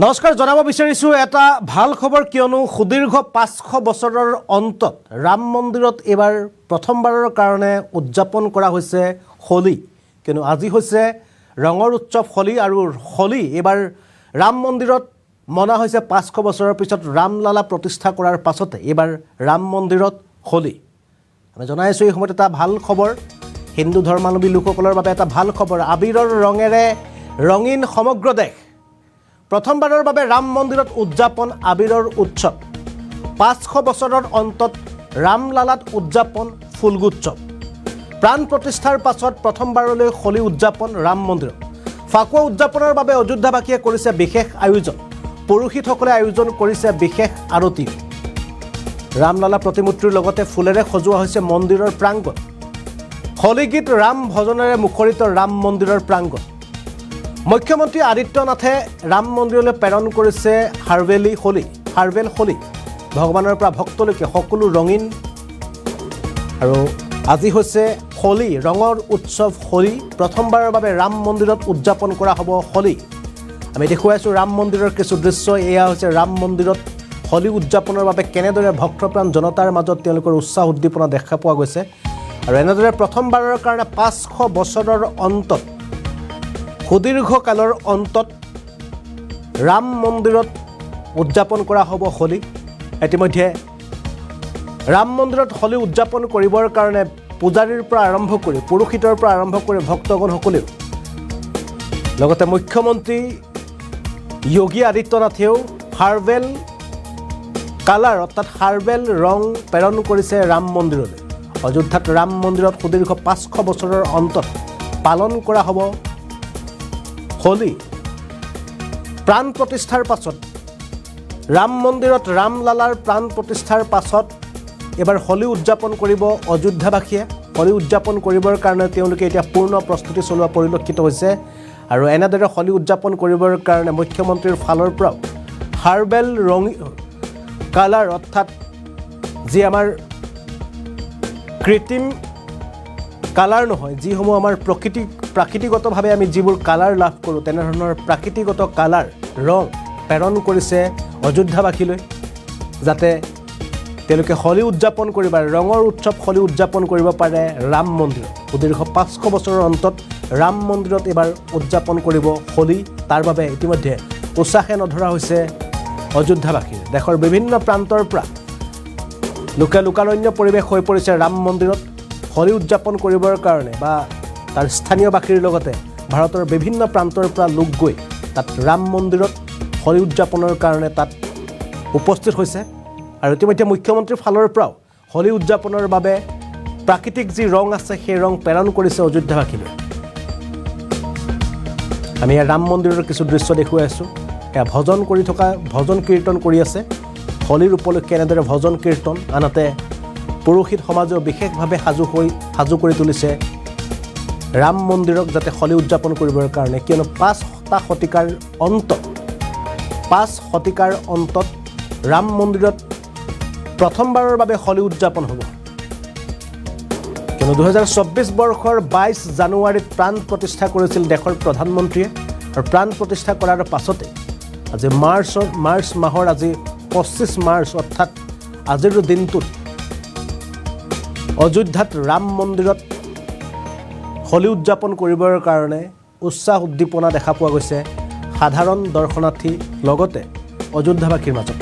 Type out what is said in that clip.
নমস্কাৰ জনাব বিচাৰিছো এটা ভাল খবৰ কিয়নো সুদীৰ্ঘ 500 বছৰৰ অন্তত ৰাম মন্দিৰত এবাৰ প্ৰথমবাৰৰ কাৰণে উদযাপন কৰা হৈছে হোলী কিয়নো আজি হৈছে ৰঙৰ উৎসৱ হোলী আৰু হোলী এবাৰ ৰাম মন্দিৰত মনা হৈছে 500 বছৰৰ পিছত ৰামলালা প্ৰতিষ্ঠা কৰাৰ পাছতে এবাৰ ৰাম মন্দিৰত হোলী আমি জনাইছো এই সময়ত এটা ভাল খবৰ হিন্দু ধৰ্মাৱলম্বী লোকসকলৰ বাবে এটা ভাল খবৰ আবিৰৰ ৰঙেৰে ৰঙীন সমগ্ৰ দেশ প্ৰথমবাৰৰ বাবে ৰাম মন্দিৰত উদযাপন আবিৰৰ উৎসৱ 500 বছৰৰ অন্তত ৰামলালাত উদযাপন ফুলগুচ্ছৱ প্ৰাণ প্ৰতিষ্ঠাৰ পাছত প্ৰথমবাৰলৈ হোলী উদযাপন ৰাম মন্দিৰত ফাকুৱা উদযাপনৰ বাবে অযোধ্যাবাসীয়ে কৰিছে বিশেষ আয়োজন পুৰোহিতসকলে আয়োজন কৰিছে বিশেষ আৰতি ৰামলালা প্ৰতিমূৰ্তিৰ লগতে ফুলেৰে সজোৱা হৈছে মন্দিৰৰ প্ৰাংগণ হোলী গীত ৰাম ভজনেৰে মুখৰিত ৰাম মন্দিৰৰ প্ৰাংগণ মুখ্যমন্ত্ৰী আদিত্যনাথে ৰাম মন্দিৰলৈ প্ৰেৰণ কৰিছে হাৰ্বেল হোলী ভগৱানৰ পৰা ভক্তলৈকে সকলো ৰঙীন আৰু আজি হৈছে হোলী ৰঙৰ উৎসৱ হোলী প্ৰথমবাৰৰ বাবে ৰাম মন্দিৰত উদযাপন কৰা হ'ব হোলী আমি দেখুৱাইছো ৰাম মন্দিৰৰ কিছু দৃশ্য এয়া হৈছে ৰাম মন্দিৰত হোলী উদযাপনৰ বাবে কেনেদৰে ভক্তপ্ৰাণ জনতাৰ মাজত তেওঁলোকৰ উৎসাহ উদ্দীপনা দেখা পোৱা গৈছে আৰু এনেদৰে প্ৰথমবাৰৰ কাৰণে 500 বছৰৰ অন্তত সুদীৰ্ঘ কালৰ অন্তত ৰাম মন্দিৰত উদযাপন কৰা হ'ব হোলী ইতিমধ্যে ৰাম মন্দিৰত হোলী উদযাপন কৰিবৰ কাৰণে পূজাৰীৰ পৰা আৰম্ভ কৰি পুৰোহিতৰ পৰা আৰম্ভ কৰি ভক্তগণসকলেও লগতে মুখ্যমন্ত্ৰী যোগী আদিত্যনাথেও হাৰ্বেল কালাৰ অৰ্থাৎ হাৰ্বেল ৰং প্ৰেৰণ কৰিছে ৰাম মন্দিৰলৈ অযোধ্যাত ৰাম মন্দিৰত সুদীৰ্ঘ 500 বছৰৰ অন্তত পালন কৰা হ'ব হোলী প্ৰাণ প্ৰতিষ্ঠাৰ পাছত ৰাম মন্দিৰত ৰামলালাৰ প্ৰাণ প্ৰতিষ্ঠাৰ পাছত এবাৰ হোলী উদযাপন কৰিব অযোধ্যাবাসীয়ে হোলী উদযাপন কৰিবৰ কাৰণে তেওঁলোকে এতিয়া পূৰ্ণ প্ৰস্তুতি চলোৱা পৰিলক্ষিত হৈছে আৰু এনেদৰে হোলী উদযাপন কৰিবৰ কাৰণে মুখ্যমন্ত্ৰীৰ ফালৰ পৰাও হাৰ্বেল ৰং কালাৰ অৰ্থাৎ যি আমাৰ কৃত্ৰিম কালাৰ নহয় যিসমূহ আমাৰ প্ৰাকৃতিকভাৱে আমি যিবোৰ কালাৰ লাভ কৰোঁ তেনেধৰণৰ প্ৰাকৃতিগত কালাৰ ৰং প্ৰেৰণ কৰিছে অযোধ্যাবাসীলৈ যাতে তেওঁলোকে হোলী উদযাপন কৰিব ৰঙৰ উৎসৱ হোলী উদযাপন কৰিব পাৰে ৰাম মন্দিৰত সুদীৰ্ঘ 500 বছৰৰ অন্তত ৰাম মন্দিৰত এবাৰ উদযাপন কৰিব হোলী তাৰ বাবে ইতিমধ্যে উৎসাহে নধৰা হৈছে অযোধ্যাবাসীৰ দেশৰ বিভিন্ন প্ৰান্তৰ পৰা লোকাৰণ্য পৰিৱেশ হৈ পৰিছে ৰাম মন্দিৰত হোলী উদযাপন কৰিবৰ কাৰণে বা তাৰ স্থানীয়বাসীৰ লগতে ভাৰতৰ বিভিন্ন প্ৰান্তৰ পৰা লোক গৈ তাত ৰাম মন্দিৰত হোলী উদযাপনৰ কাৰণে তাত উপস্থিত হৈছে আৰু ইতিমধ্যে মুখ্যমন্ত্ৰীৰ ফালৰ পৰাও হোলী উদযাপনৰ বাবে প্ৰাকৃতিক যি ৰং আছে সেই ৰং প্ৰেৰণ কৰিছে অযোধ্যাবাসীলৈ আমি ৰাম মন্দিৰৰ কিছু দৃশ্য দেখুৱাই আছোঁ এয়া ভজন কীৰ্তন কৰি আছে হোলীৰ উপলক্ষে এনেদৰে ভজন কীৰ্তন আনহাতে পুৰোহিত সমাজেও বিশেষভাৱে সাজু কৰি তুলিছে ৰাম মন্দিৰক যাতে হোলী উদযাপন কৰিবৰ কাৰণে কিয়নো 5 শতিকাৰ অন্তত ৰাম মন্দিৰত প্ৰথমবাৰৰ বাবে হোলী উদযাপন হ'ব কিয়নো 2024 বৰ্ষৰ 22 জানুৱাৰীত প্ৰাণ প্ৰতিষ্ঠা কৰিছিল দেশৰ প্ৰধানমন্ত্ৰীয়ে আৰু প্ৰাণ প্ৰতিষ্ঠা কৰাৰ পাছতে আজি মাৰ্চ মাহৰ আজি 25 মাৰ্চ অৰ্থাৎ আজিৰ দিনটোত অযোধ্যাত ৰাম মন্দিৰত হোলী উদযাপন কৰিবৰ কাৰণে উৎসাহ উদ্দীপনা দেখা পোৱা গৈছে সাধাৰণ দৰ্শনাৰ্থী লগতে অযোধ্যাবাসীৰ মাজত